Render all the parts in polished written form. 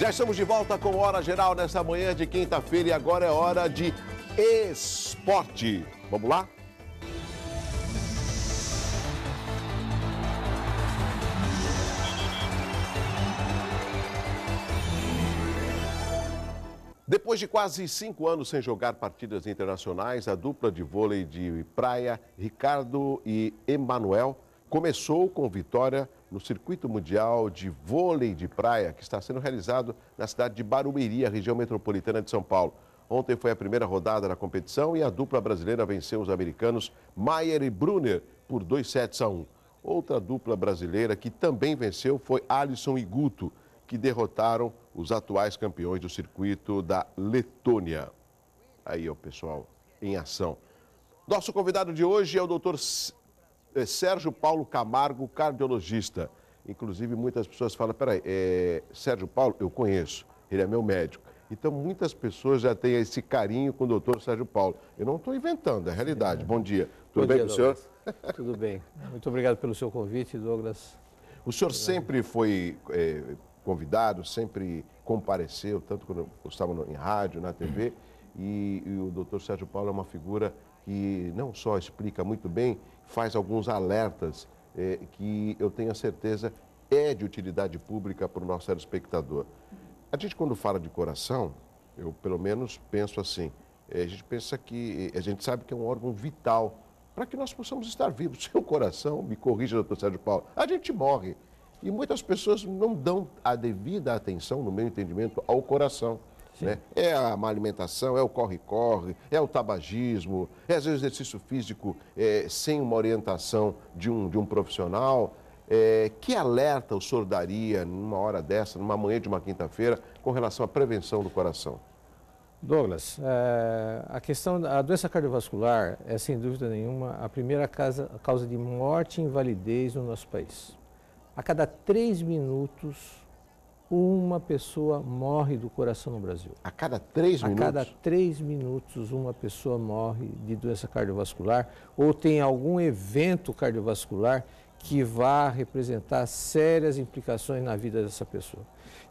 Já estamos de volta com Hora Geral nesta manhã de quinta-feira e agora é hora de esporte. Vamos lá? Depois de quase 5 anos sem jogar partidas internacionais, a dupla de vôlei de praia, Ricardo e Emanuel, começou com vitória no Circuito Mundial de Vôlei de Praia, que está sendo realizado na cidade de Barueri, a região metropolitana de São Paulo. Ontem foi a primeira rodada da competição e a dupla brasileira venceu os americanos Maier e Brunner por 2-1. Outra dupla brasileira que também venceu foi Alisson e Guto, que derrotaram os atuais campeões do circuito da Letônia. Aí, ó, pessoal, em ação. Nosso convidado de hoje é o doutor Sérgio Paulo Camargo, cardiologista. Inclusive, muitas pessoas falam, peraí, Sérgio Paulo, eu conheço, ele é meu médico. Então, muitas pessoas já têm esse carinho com o doutor Sérgio Paulo. Eu não estou inventando, é a realidade. Bom dia. Tudo bem com o senhor? Tudo bem. Muito obrigado pelo seu convite, Douglas. O senhor sempre foi convidado, sempre compareceu, tanto quando eu estava em rádio, na TV, e o doutor Sérgio Paulo é uma figura que não só explica muito bem, faz alguns alertas que eu tenho a certeza é de utilidade pública para o nosso telespectador. A gente, quando fala de coração, eu pelo menos penso assim, a gente sabe que é um órgão vital para que nós possamos estar vivos. Sem o coração, me corrija, doutor Sérgio Paulo, a gente morre. E muitas pessoas não dão a devida atenção, no meu entendimento, ao coração. Né? É a má alimentação, é o corre-corre, é o tabagismo, é às vezes o exercício físico sem uma orientação de um profissional. Que alerta o senhor daria numa hora dessa, numa manhã de uma quinta-feira, com relação à prevenção do coração? Douglas, a doença cardiovascular é, sem dúvida nenhuma, a primeira causa de morte e invalidez no nosso país. A cada 3 minutos, uma pessoa morre do coração no Brasil. A cada 3 minutos? A cada 3 minutos, uma pessoa morre de doença cardiovascular ou tem algum evento cardiovascular que vá representar sérias implicações na vida dessa pessoa.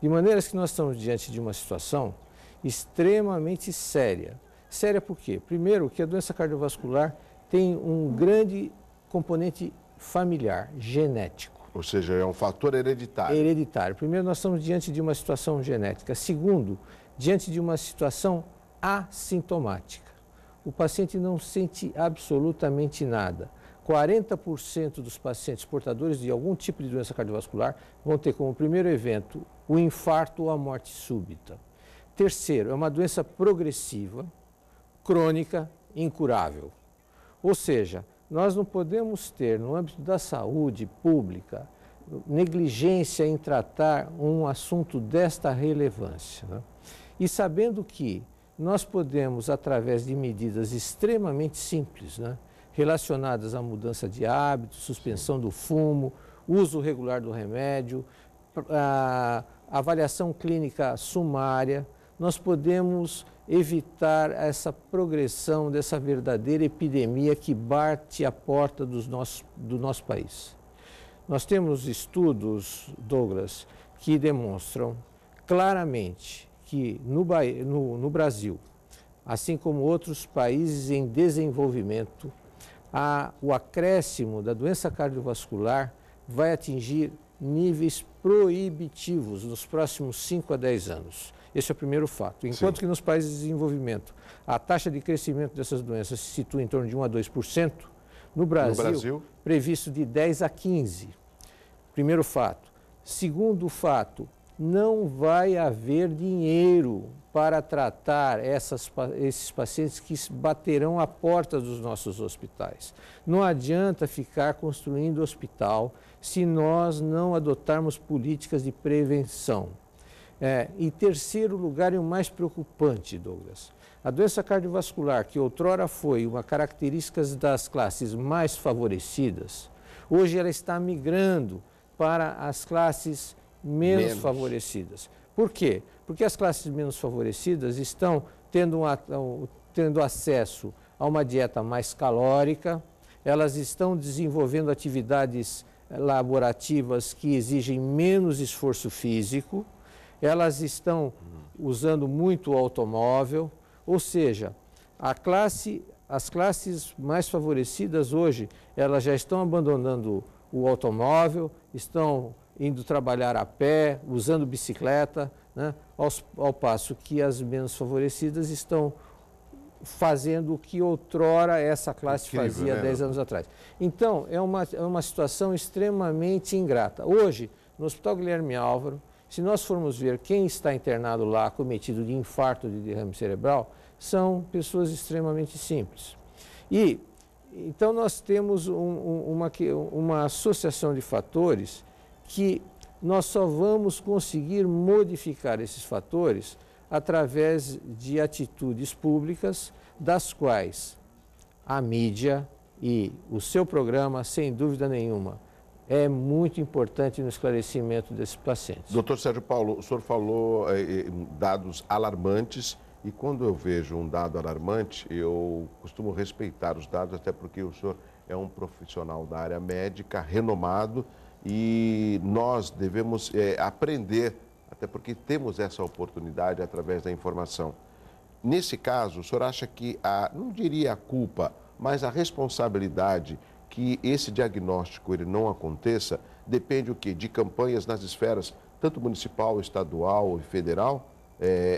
De maneira que nós estamos diante de uma situação extremamente séria. Séria por quê? Primeiro, que a doença cardiovascular tem um grande componente familiar, genético. Ou seja, é um fator hereditário. Hereditário. Primeiro, nós estamos diante de uma situação genética. Segundo, diante de uma situação assintomática. O paciente não sente absolutamente nada. 40% dos pacientes portadores de algum tipo de doença cardiovascular vão ter como primeiro evento o infarto ou a morte súbita. Terceiro, é uma doença progressiva, crônica, incurável. Ou seja, nós não podemos ter, no âmbito da saúde pública, negligência em tratar um assunto desta relevância. Né? E sabendo que nós podemos, através de medidas extremamente simples, né? Relacionadas à mudança de hábitos, suspensão do fumo, uso regular do remédio, avaliação clínica sumária, nós podemos evitar essa progressão dessa verdadeira epidemia que bate à porta do nosso país. Nós temos estudos, Douglas, que demonstram claramente que no Brasil, assim como outros países em desenvolvimento, o acréscimo da doença cardiovascular vai atingir níveis proibitivos nos próximos 5 a 10 anos. Esse é o primeiro fato. Enquanto que nos países de desenvolvimento a taxa de crescimento dessas doenças se situa em torno de 1 a 2%, no Brasil, previsto de 10 a 15%. Primeiro fato. Segundo fato, não vai haver dinheiro para tratar esses pacientes que baterão à porta dos nossos hospitais. Não adianta ficar construindo hospital se nós não adotarmos políticas de prevenção. Em terceiro lugar, e o mais preocupante, Douglas, a doença cardiovascular, que outrora foi uma característica das classes mais favorecidas, hoje ela está migrando para as classes menos favorecidas. Por quê? Porque as classes menos favorecidas estão tendo acesso a uma dieta mais calórica, elas estão desenvolvendo atividades laborativas que exigem menos esforço físico, elas estão usando muito o automóvel, ou seja, as classes mais favorecidas hoje, elas já estão abandonando o automóvel, estão indo trabalhar a pé, usando bicicleta, né? Ao passo que as menos favorecidas estão fazendo o que outrora essa classe fazia 10 anos atrás. Então, é uma situação extremamente ingrata. Hoje, no Hospital Guilherme Álvaro, se nós formos ver quem está internado lá acometido de infarto de derrame cerebral, são pessoas extremamente simples. E, então, nós temos uma associação de fatores que nós só vamos conseguir modificar esses fatores através de atitudes públicas, das quais a mídia e o seu programa, sem dúvida nenhuma, é muito importante no esclarecimento desses pacientes. Doutor Sérgio Paulo, o senhor falou dados alarmantes, e quando eu vejo um dado alarmante, eu costumo respeitar os dados, até porque o senhor é um profissional da área médica, renomado, e nós devemos aprender, até porque temos essa oportunidade através da informação. Nesse caso, o senhor acha que, não diria a culpa, mas a responsabilidade que esse diagnóstico ele não aconteça, depende o quê? De campanhas nas esferas, tanto municipal, estadual e federal?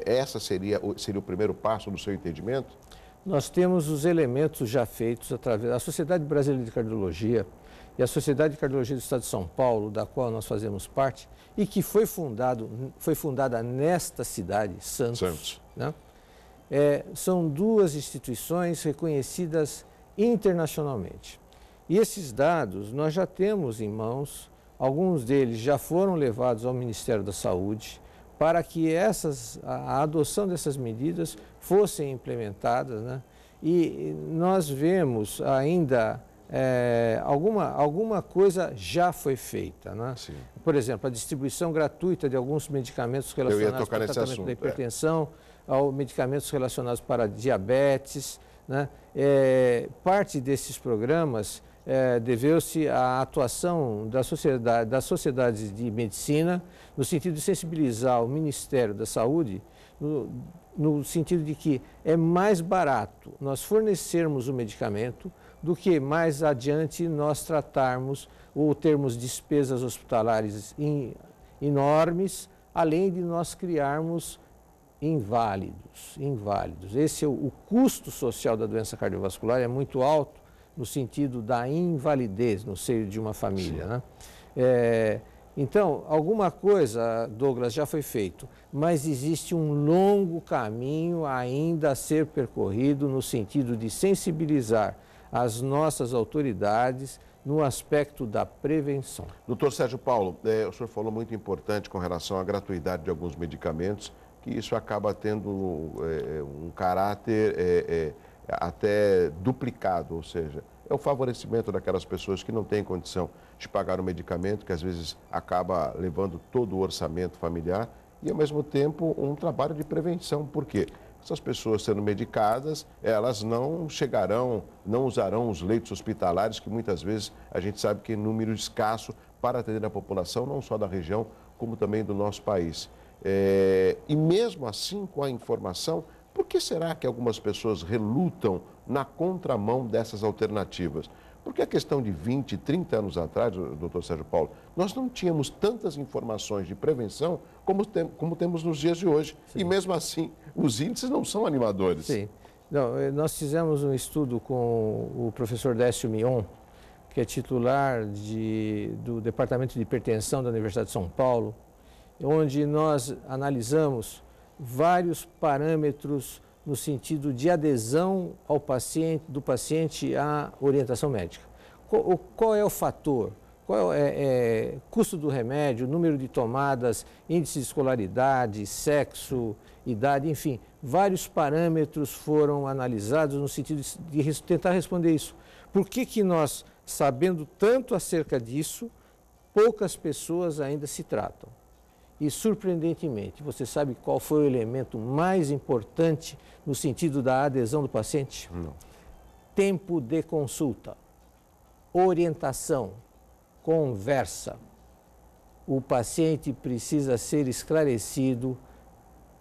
Essa seria o primeiro passo no seu entendimento? Nós temos os elementos já feitos através da Sociedade Brasileira de Cardiologia e a Sociedade de Cardiologia do Estado de São Paulo, da qual nós fazemos parte, e que foi fundada nesta cidade, Santos. Né? São duas instituições reconhecidas internacionalmente. E esses dados nós já temos em mãos, alguns deles já foram levados ao Ministério da Saúde, para que a adoção dessas medidas fossem implementadas, né? E nós vemos ainda alguma coisa já foi feita, né? Sim. Por exemplo, a distribuição gratuita de alguns medicamentos relacionados com o tratamento da hipertensão, aos medicamentos relacionados para diabetes, né? Parte desses programas deveu-se à atuação das sociedades de medicina, no sentido de sensibilizar o Ministério da Saúde, no sentido de que é mais barato nós fornecermos o medicamento do que mais adiante nós tratarmos ou termos despesas hospitalares enormes, além de nós criarmos inválidos. O custo social da doença cardiovascular é muito alto, no sentido da invalidez no seio de uma família, né? Então, alguma coisa, Douglas, já foi feito, mas existe um longo caminho ainda a ser percorrido no sentido de sensibilizar as nossas autoridades no aspecto da prevenção. Doutor Sérgio Paulo, o senhor falou muito importante com relação à gratuidade de alguns medicamentos, que isso acaba tendo um caráter até duplicado, ou seja, é o favorecimento daquelas pessoas que não têm condição de pagar o medicamento, que às vezes acaba levando todo o orçamento familiar, e ao mesmo tempo um trabalho de prevenção. Por quê? Essas pessoas sendo medicadas, elas não usarão os leitos hospitalares, que muitas vezes a gente sabe que é número escasso para atender a população, não só da região, como também do nosso país. E mesmo assim, com a informação, por que será que algumas pessoas relutam na contramão dessas alternativas? Porque a questão de 20, 30 anos atrás, doutor Sérgio Paulo, nós não tínhamos tantas informações de prevenção como temos nos dias de hoje. Sim. E mesmo assim, os índices não são animadores. Sim. Não, nós fizemos um estudo com o professor Décio Mion, que é titular do Departamento de Hipertensão da Universidade de São Paulo, onde nós analisamos vários parâmetros no sentido de adesão do paciente à orientação médica. Qual é o fator? Qual é custo do remédio, número de tomadas, índice de escolaridade, sexo, idade, enfim, vários parâmetros foram analisados no sentido de tentar responder isso. Por que nós, sabendo tanto acerca disso, poucas pessoas ainda se tratam? E, surpreendentemente, você sabe qual foi o elemento mais importante no sentido da adesão do paciente? Não. Tempo de consulta, orientação, conversa. o paciente precisa ser esclarecido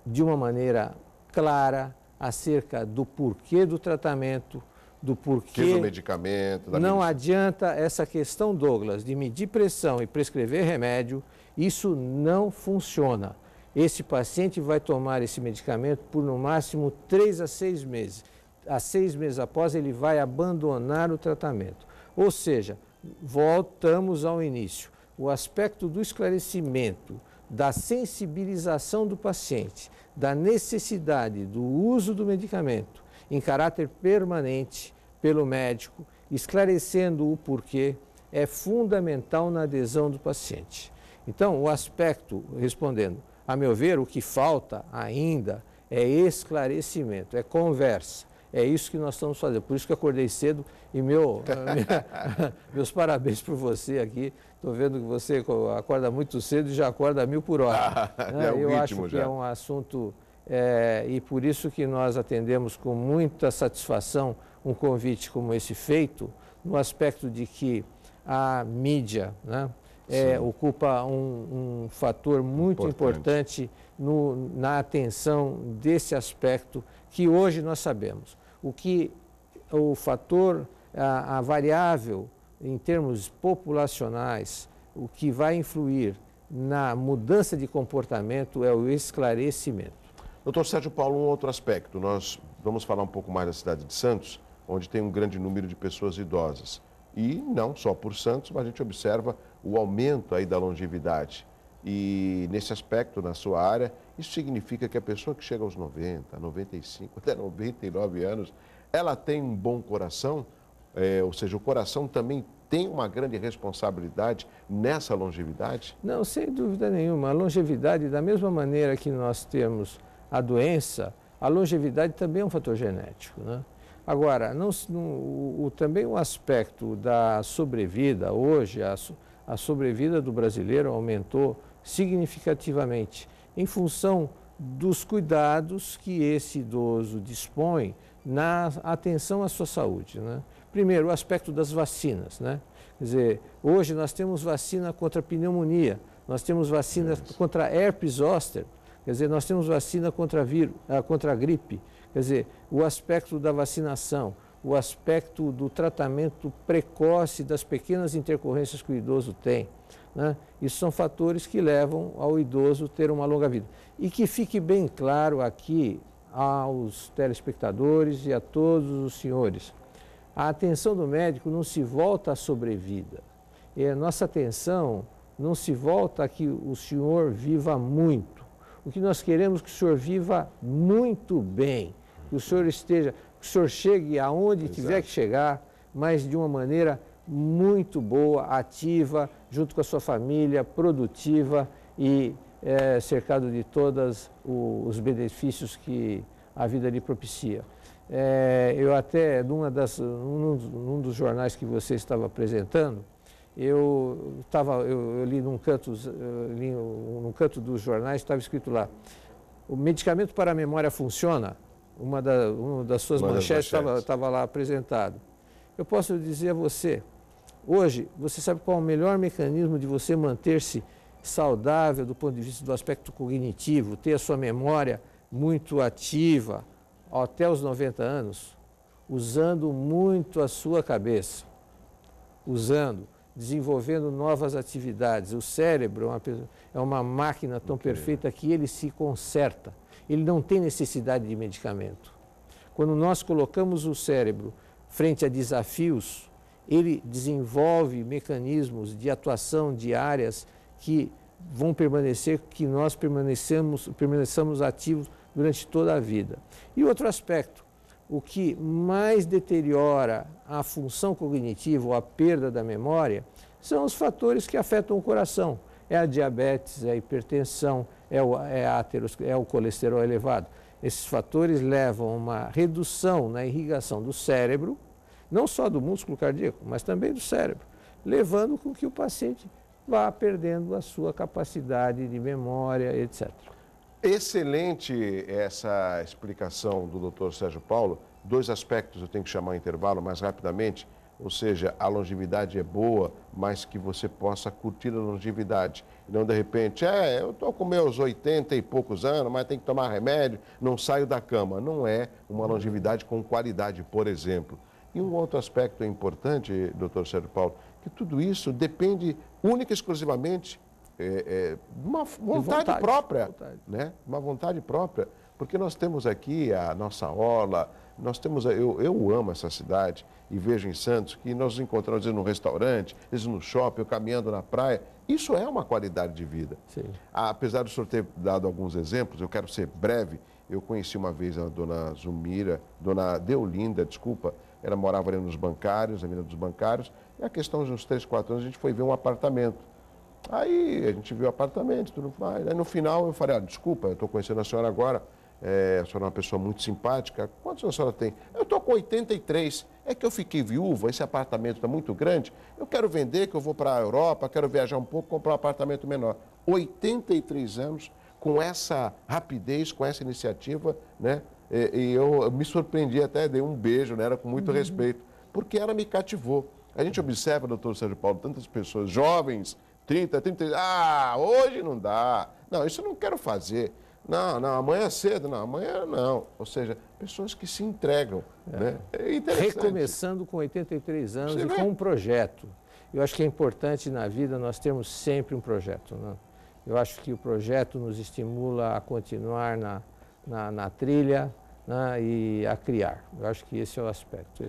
de uma maneira clara acerca do porquê do tratamento, do porquê do medicamento. Não adianta essa questão, Douglas, de medir pressão e prescrever remédio, isso não funciona. Esse paciente vai tomar esse medicamento por no máximo 3 a 6 meses. A 6 meses após, ele vai abandonar o tratamento. Ou seja, voltamos ao início. O aspecto do esclarecimento, da sensibilização do paciente, da necessidade do uso do medicamento em caráter permanente pelo médico, esclarecendo o porquê, é fundamental na adesão do paciente. Então, o aspecto, respondendo, a meu ver, o que falta ainda é esclarecimento, é conversa. É isso que nós estamos fazendo. Por isso que eu acordei cedo e meus parabéns por você aqui. Estou vendo que você acorda muito cedo e já acorda 1000 por hora. Eu acho que é um assunto, e por isso que nós atendemos com muita satisfação um convite como esse feito, no aspecto de que a mídia, né, ocupa um fator muito importante na atenção desse aspecto que hoje nós sabemos. O fator, a variável em termos populacionais, o que vai influir na mudança de comportamento é o esclarecimento. Doutor Sérgio Paulo, um outro aspecto, nós vamos falar um pouco mais da cidade de Santos, onde tem um grande número de pessoas idosas. E não só por Santos, mas a gente observa o aumento aí da longevidade. E nesse aspecto, na sua área, isso significa que a pessoa que chega aos 90, 95, até 99 anos, ela tem um bom coração, ou seja, o coração também tem uma grande responsabilidade nessa longevidade? Não, sem dúvida nenhuma. A longevidade, da mesma maneira que nós temos a doença, a longevidade também é um fator genético, né? Agora, também o aspecto da sobrevida, hoje a sobrevida do brasileiro aumentou significativamente em função dos cuidados que esse idoso dispõe na atenção à sua saúde, né? Primeiro, o aspecto das vacinas, né? Quer dizer, hoje nós temos vacina contra pneumonia, nós temos vacina contra herpes zoster, quer dizer, nós temos vacina contra a gripe. Quer dizer, o aspecto da vacinação, o aspecto do tratamento precoce das pequenas intercorrências que o idoso tem, né? Isso são fatores que levam ao idoso ter uma longa vida. E que fique bem claro aqui aos telespectadores e a todos os senhores, a atenção do médico não se volta à sobrevida. E a nossa atenção não se volta a que o senhor viva muito. O que nós queremos é que o senhor viva muito bem, que o senhor chegue aonde tiver que chegar, mas de uma maneira muito boa, ativa, junto com a sua família, produtiva e cercado de todos os benefícios que a vida lhe propicia. Eu até, num dos jornais que você estava apresentando, eu li num canto dos jornais, estava escrito lá, o medicamento para a memória funciona. Uma das suas manchetes estava lá apresentado. Eu posso dizer a você, hoje, você sabe qual é o melhor mecanismo de você manter-se saudável do ponto de vista do aspecto cognitivo, ter a sua memória muito ativa até os 90 anos? Usando muito a sua cabeça, desenvolvendo novas atividades. O cérebro é uma máquina tão perfeita que ele se conserta. Ele não tem necessidade de medicamento. Quando nós colocamos o cérebro frente a desafios, ele desenvolve mecanismos de atuação de áreas que vão permanecer, que nós permaneçamos ativos durante toda a vida. E outro aspecto, o que mais deteriora a função cognitiva ou a perda da memória são os fatores que afetam o coração. É a diabetes, é a hipertensão, é o colesterol elevado. Esses fatores levam a uma redução na irrigação do cérebro, não só do músculo cardíaco, mas também do cérebro, levando com que o paciente vá perdendo a sua capacidade de memória, etc. Excelente essa explicação do Dr. Sérgio Paulo. Dois aspectos eu tenho que chamar o intervalo mais rapidamente. ou seja, a longevidade é boa, mas que você possa curtir a longevidade. E não, de repente, eu estou com meus 80 e poucos anos, mas tem que tomar remédio, não saio da cama. Não é uma longevidade com qualidade, por exemplo. E um outro aspecto importante, doutor Sérgio Paulo, que tudo isso depende única e exclusivamente de uma vontade própria, né? Uma vontade própria, porque nós temos aqui a nossa orla, nós temos, eu amo essa cidade e vejo em Santos que nós nos encontramos às vezes no restaurante, às vezes no shopping, ou caminhando na praia. Isso é uma qualidade de vida. Sim. Apesar do senhor ter dado alguns exemplos, eu quero ser breve. Eu conheci uma vez a dona Zumira, dona Deolinda, desculpa, ela morava ali nos Bancários, na Avenida dos Bancários, e a questão de uns 3, 4 anos a gente foi ver um apartamento. Aí a gente viu o apartamento, tudo mais. Aí no final eu falei, desculpa, eu estou conhecendo a senhora agora, a senhora é uma pessoa muito simpática, quantos anos a senhora tem? Eu estou com 83, é que eu fiquei viúva, esse apartamento está muito grande, eu quero vender, que eu vou para a Europa, quero viajar um pouco, comprar um apartamento menor. 83 anos, com essa rapidez, com essa iniciativa, né? E eu me surpreendi, até dei um beijo nela com muito respeito, porque ela me cativou. A gente observa, doutor Sérgio Paulo, tantas pessoas jovens, 30, hoje não dá. Não, isso eu não quero fazer. Não, amanhã é cedo. Não, amanhã não. Ou seja, pessoas que se entregam. Né? É interessante. Recomeçando com 83 anos e com um projeto. Eu acho que é importante na vida nós termos sempre um projeto. Né? Eu acho que o projeto nos estimula a continuar na trilha, né? E a criar. Eu acho que esse é o aspecto.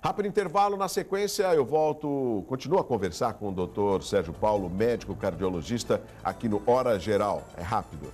Rápido intervalo, na sequência eu continuo a conversar com o doutor Sérgio Paulo, médico cardiologista, aqui no Hora Geral. É rápido.